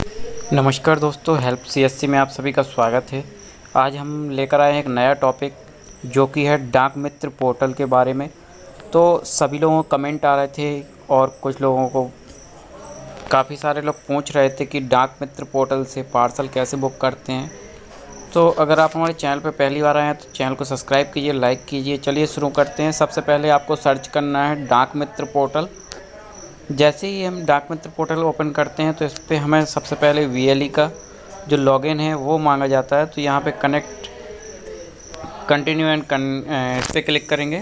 नमस्कार दोस्तों, help CSC में आप सभी का स्वागत है। आज हम लेकर आए हैं एक नया टॉपिक जो कि है डाक मित्र पोर्टल के बारे में। तो सभी लोगों को कमेंट आ रहे थे और कुछ लोगों को काफ़ी सारे लोग पूछ रहे थे कि डाक मित्र पोर्टल से पार्सल कैसे बुक करते हैं। तो अगर आप हमारे चैनल पर पहली बार आए हैं तो चैनल को सब्सक्राइब कीजिए, लाइक कीजिए। चलिए शुरू करते हैं। सबसे पहले आपको सर्च करना है डाक मित्र पोर्टल। जैसे ही हम डाक मित्र पोर्टल ओपन करते हैं तो इस पर हमें सबसे पहले वीएलई का जो लॉगिन है वो मांगा जाता है। तो यहाँ पे कनेक्ट कंटिन्यू एंड इस पर क्लिक करेंगे।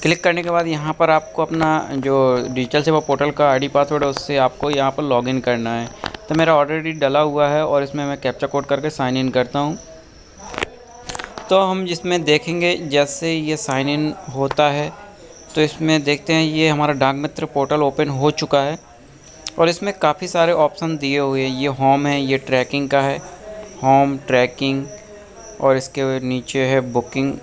क्लिक करने के बाद यहाँ पर आपको अपना जो डिजिटल सेवा पोर्टल का आईडी पासवर्ड है उससे आपको यहाँ पर लॉगिन करना है। तो मेरा ऑलरेडी डला हुआ है और इसमें मैं कैप्चा कोड करके साइन इन करता हूँ। तो हम जिसमें देखेंगे जैसे ये साइन इन होता है तो इसमें देखते हैं ये हमारा डाक मित्र पोर्टल ओपन हो चुका है और इसमें काफ़ी सारे ऑप्शन दिए हुए हैं। ये होम है, ये ट्रैकिंग का है, होम ट्रैकिंग, और इसके नीचे है बुकिंग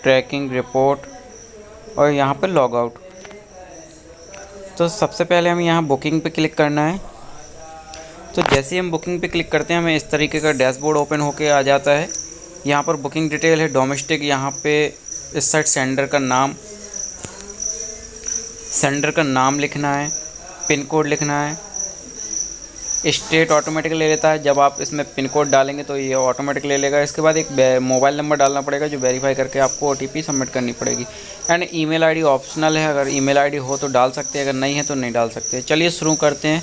ट्रैकिंग रिपोर्ट और यहाँ पर लॉग आउट। तो सबसे पहले हम यहाँ बुकिंग पे क्लिक करना है। तो जैसे ही हम बुकिंग पे क्लिक करते हैं हमें इस तरीके का डैशबोर्ड ओपन होके आ जाता है। यहाँ पर बुकिंग डिटेल है डोमेस्टिक, यहाँ पे इस साइड सेंडर का नाम लिखना है, पिन कोड लिखना है। स्टेट ऑटोमेटिक ले लेता है, जब आप इसमें पिन कोड डालेंगे तो ये ऑटोमेटिक ले लेगा। इसके बाद एक मोबाइल नंबर डालना पड़ेगा जो वेरीफाई करके आपको ओटीपी सबमिट करनी पड़ेगी। एंड ईमेल आईडी ऑप्शनल है, अगर ईमेल आईडी हो तो डाल सकते हैं, अगर नहीं है तो नहीं डाल सकते। चलिए शुरू करते हैं।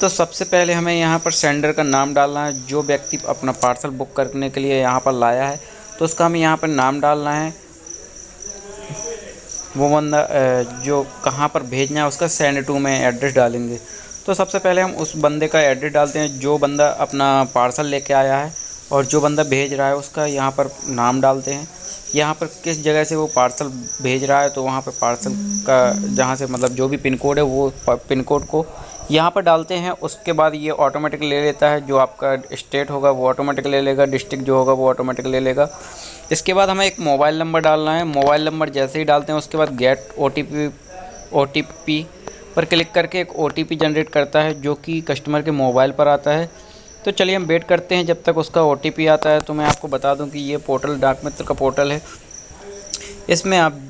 तो सबसे पहले हमें यहाँ पर सेंडर का नाम डालना है। जो व्यक्ति अपना पार्सल बुक करने के लिए यहाँ पर लाया है तो उसका हमें यहाँ पर नाम डालना है। वो बंदा जो कहाँ पर भेजना है उसका सेंड टू में एड्रेस डालेंगे। तो सबसे पहले हम उस बंदे का एड्रेस डालते हैं जो बंदा अपना पार्सल लेके आया है, और जो बंदा भेज रहा है उसका यहाँ पर नाम डालते हैं। यहाँ पर किस जगह से वो पार्सल भेज रहा है तो वहाँ पर पार्सल का जहाँ से मतलब जो भी पिन कोड है वो पिन कोड को यहाँ पर डालते हैं। उसके बाद ये ऑटोमेटिक ले लेता है, जो आपका स्टेट होगा वो ऑटोमेटिक ले लेगा, डिस्ट्रिक्ट जो होगा वो ऑटोमेटिक ले लेगा। इसके बाद हमें एक मोबाइल नंबर डालना है। मोबाइल नंबर जैसे ही डालते हैं उसके बाद गेट ओटीपी पर क्लिक करके एक ओटीपी जनरेट करता है जो कि कस्टमर के मोबाइल पर आता है। तो चलिए हम वेट करते हैं जब तक उसका ओटीपी आता है। तो मैं आपको बता दूं कि ये पोर्टल डाक मित्र का पोर्टल है। इसमें आप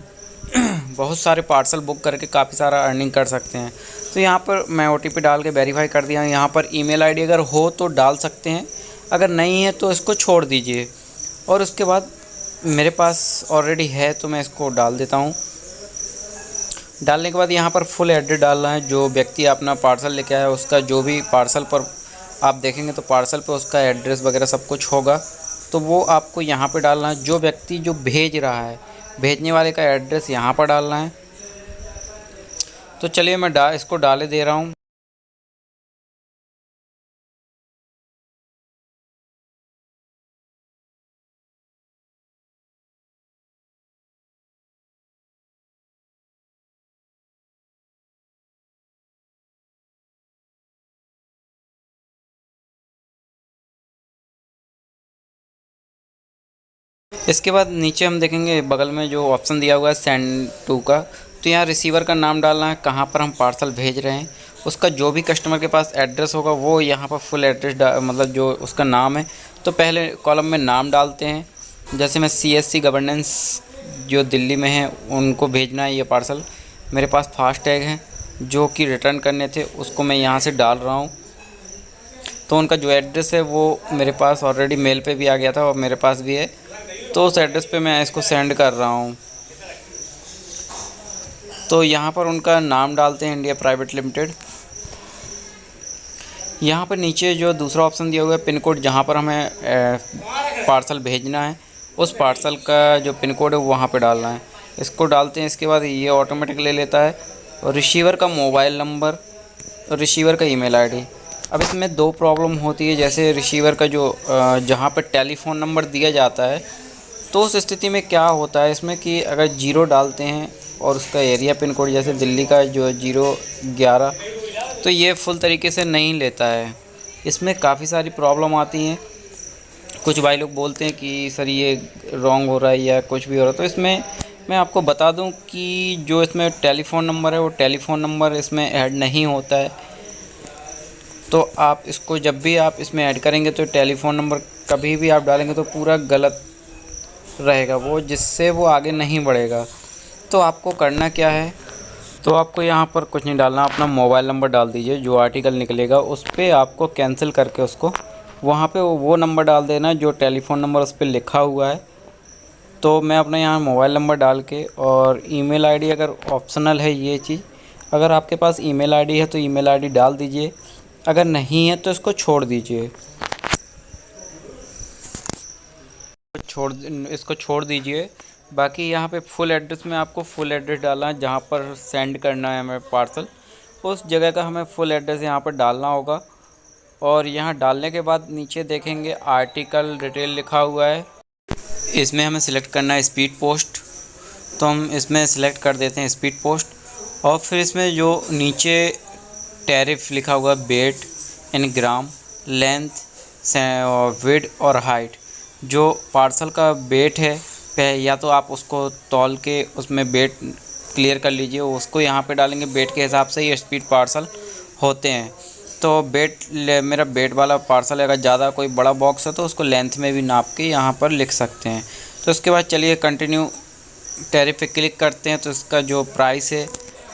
बहुत सारे पार्सल बुक करके काफ़ी सारा अर्निंग कर सकते हैं। तो यहाँ पर मैं ओटीपी डाल के वेरीफाई कर दिया। यहाँ पर ईमेल आईडी अगर हो तो डाल सकते हैं, अगर नहीं है तो इसको छोड़ दीजिए। और उसके बाद मेरे पास ऑलरेडी है तो मैं इसको डाल देता हूँ। डालने के बाद यहाँ पर फुल एड्रेस डालना है। जो व्यक्ति अपना पार्सल लेके आया है उसका जो भी पार्सल पर आप देखेंगे तो पार्सल पे उसका एड्रेस वगैरह सब कुछ होगा, तो वो आपको यहाँ पे डालना है। जो व्यक्ति जो भेज रहा है, भेजने वाले का एड्रेस यहाँ पर डालना है। तो चलिए मैं इसको डाले दे रहा हूँ। इसके बाद नीचे हम देखेंगे बगल में जो ऑप्शन दिया हुआ है सेंड टू का, तो यहाँ रिसीवर का नाम डालना है, कहाँ पर हम पार्सल भेज रहे हैं, उसका जो भी कस्टमर के पास एड्रेस होगा वो यहाँ पर फुल एड्रेस मतलब जो उसका नाम है। तो पहले कॉलम में नाम डालते हैं। जैसे मैं सीएससी गवर्नेंस जो दिल्ली में है उनको भेजना है ये पार्सल। मेरे पास फास्ट टैग हैं जो कि रिटर्न करने थे, उसको मैं यहाँ से डाल रहा हूँ। तो उनका जो एड्रेस है वो मेरे पास ऑलरेडी मेल पे भी आ गया था और मेरे पास भी है, तो उस एड्रेस पे मैं इसको सेंड कर रहा हूँ। तो यहाँ पर उनका नाम डालते हैं इंडिया प्राइवेट लिमिटेड। यहाँ पर नीचे जो दूसरा ऑप्शन दिया हुआ है पिन कोड, जहाँ पर हमें पार्सल भेजना है उस पार्सल का जो पिन कोड है वो वहाँ पर डालना है। इसको डालते हैं। इसके बाद ये ऑटोमेटिक ले लेता है, और रिसीवर का मोबाइल नंबर और रिसीवर का ईमेल आईडी। अब इसमें दो प्रॉब्लम होती है। जैसे रिसीवर का जो जहाँ पर टेलीफ़ोन नंबर दिया जाता है तो उस स्थिति में क्या होता है इसमें कि अगर 0 डालते हैं और उसका एरिया पिन कोड जैसे दिल्ली का जो 011, तो ये फुल तरीके से नहीं लेता है। इसमें काफ़ी सारी प्रॉब्लम आती हैं। कुछ भाई लोग बोलते हैं कि सर ये रॉन्ग हो रहा है या कुछ भी हो रहा है। तो इसमें मैं आपको बता दूं कि जो इसमें टेलीफ़ोन नंबर है वो टेलीफ़ोन नंबर इसमें ऐड नहीं होता है। तो आप इसको जब भी आप इसमें ऐड करेंगे तो टेलीफ़ोन नंबर कभी भी आप डालेंगे तो पूरा गलत रहेगा वो, जिससे वो आगे नहीं बढ़ेगा। तो आपको करना क्या है, तो आपको यहाँ पर कुछ नहीं डालना, अपना मोबाइल नंबर डाल दीजिए। जो आर्टिकल निकलेगा उस पर आपको कैंसिल करके उसको वहाँ पे वो नंबर डाल देना जो टेलीफ़ोन नंबर उस पर लिखा हुआ है। तो मैं अपना यहाँ मोबाइल नंबर डाल के, और ईमेल आईडी अगर ऑप्शनल है ये चीज़, अगर आपके पास ईमेल आईडी है तो ईमेल आईडी डाल दीजिए, अगर नहीं है तो इसको छोड़ दीजिए। इसको छोड़ दीजिए। बाकी यहाँ पे फुल एड्रेस में आपको फुल एड्रेस डालना है, जहाँ पर सेंड करना है हमें पार्सल, उस जगह का हमें फुल एड्रेस यहाँ पर डालना होगा। और यहाँ डालने के बाद नीचे देखेंगे आर्टिकल डिटेल लिखा हुआ है, इसमें हमें सिलेक्ट करना है स्पीड पोस्ट। तो हम इसमें सिलेक्ट कर देते हैं स्पीड पोस्ट। और फिर इसमें जो नीचे टैरिफ लिखा हुआ है, वेट इन ग्राम, लेंथ, विड्थ और हाइट, जो पार्सल का वेट है या तो आप उसको तौल के उसमें वेट क्लियर कर लीजिए, उसको यहाँ पे डालेंगे। वेट के हिसाब से ये स्पीड पार्सल होते हैं। तो मेरा वेट वाला पार्सल है, अगर ज़्यादा कोई बड़ा बॉक्स है तो उसको लेंथ में भी नाप के यहाँ पर लिख सकते हैं। तो उसके बाद चलिए कंटिन्यू टैरिफ पे क्लिक करते हैं। तो इसका जो प्राइस है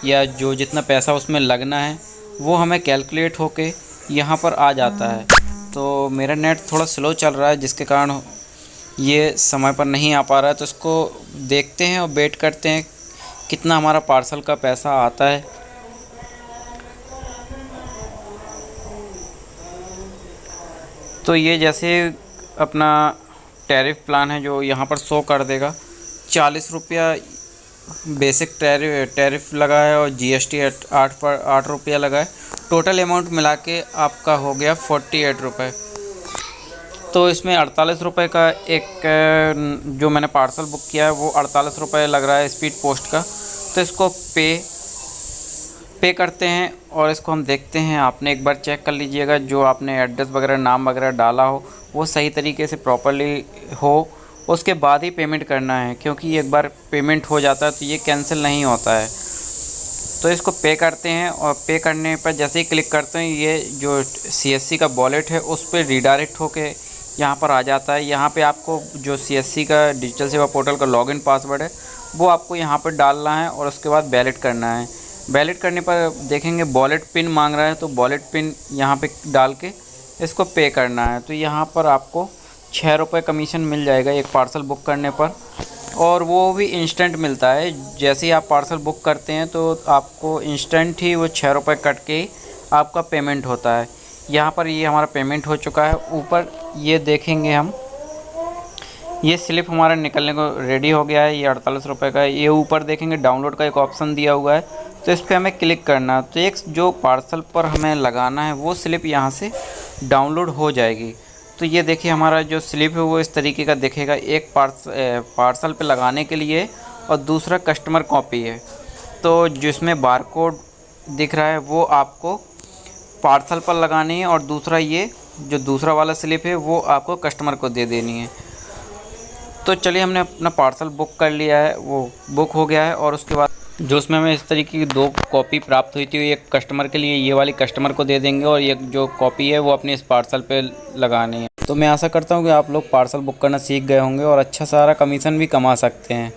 या जो जितना पैसा उसमें लगना है वो हमें कैलकुलेट होके यहाँ पर आ जाता है। तो मेरा नेट थोड़ा स्लो चल रहा है जिसके कारण ये समय पर नहीं आ पा रहा है। तो इसको देखते हैं और वेट करते हैं कितना हमारा पार्सल का पैसा आता है। तो ये जैसे अपना टैरिफ प्लान है जो यहाँ पर शो कर देगा, 40 रुपया बेसिक टैरिफ लगा है और जीएसटी 8 रुपया लगा है। टोटल अमाउंट मिला के आपका हो गया 48 रुपये। तो इसमें 48 रुपये का एक जो मैंने पार्सल बुक किया है वो 48 रुपये लग रहा है स्पीड पोस्ट का। तो इसको पे करते हैं और इसको हम देखते हैं। आपने एक बार चेक कर लीजिएगा जो आपने एड्रेस वगैरह नाम वगैरह डाला हो वो सही तरीके से प्रॉपर्ली हो, उसके बाद ही पेमेंट करना है, क्योंकि एक बार पेमेंट हो जाता है तो ये कैंसिल नहीं होता है। तो इसको पे करते हैं और पे करने पर जैसे ही क्लिक करते हैं ये जो सीएससी का वॉलेट है उस पर रीडायरेक्ट होके यहाँ पर आ जाता है। यहाँ पे आपको जो सीएससी का डिजिटल सेवा पोर्टल का लॉगिन पासवर्ड है वो आपको यहाँ पर डालना है और उसके बाद वैलिड करना है। वैलिड करने पर देखेंगे वॉलेट पिन मांग रहा है, तो वॉलेट पिन यहाँ पे डाल के इसको पे करना है। तो यहाँ पर आपको 6 रुपये कमीशन मिल जाएगा एक पार्सल बुक करने पर, और वो भी इंस्टेंट मिलता है। जैसे ही आप पार्सल बुक करते हैं तो आपको इंस्टेंट ही वो 6 रुपये कट के आपका पेमेंट होता है। यहाँ पर ये हमारा पेमेंट हो चुका है। ऊपर ये देखेंगे हम, ये स्लिप हमारा निकलने को रेडी हो गया है, ये 48 रुपये का है। ये ऊपर देखेंगे डाउनलोड का एक ऑप्शन दिया हुआ है, तो इस पर हमें क्लिक करना है। तो एक जो पार्सल पर हमें लगाना है वो स्लिप यहाँ से डाउनलोड हो जाएगी। तो ये देखिए हमारा जो स्लिप है वो इस तरीके का दिखेगा, एक पार्सल पे लगाने के लिए और दूसरा कस्टमर कॉपी है। तो जिसमें बारकोड दिख रहा है वो आपको पार्सल पर लगानी है और दूसरा ये जो दूसरा वाला स्लिप है वो आपको कस्टमर को दे देनी है। तो चलिए हमने अपना पार्सल बुक कर लिया है, वो बुक हो गया है। और उसके बाद जो उसमें हमें इस तरीके की 2 कॉपी प्राप्त हुई थी, एक कस्टमर के लिए, ये वाली कस्टमर को दे देंगे और ये जो कॉपी है वो अपने इस पार्सल पे लगानी है। तो मैं आशा करता हूँ कि आप लोग पार्सल बुक करना सीख गए होंगे और अच्छा सारा कमीशन भी कमा सकते हैं।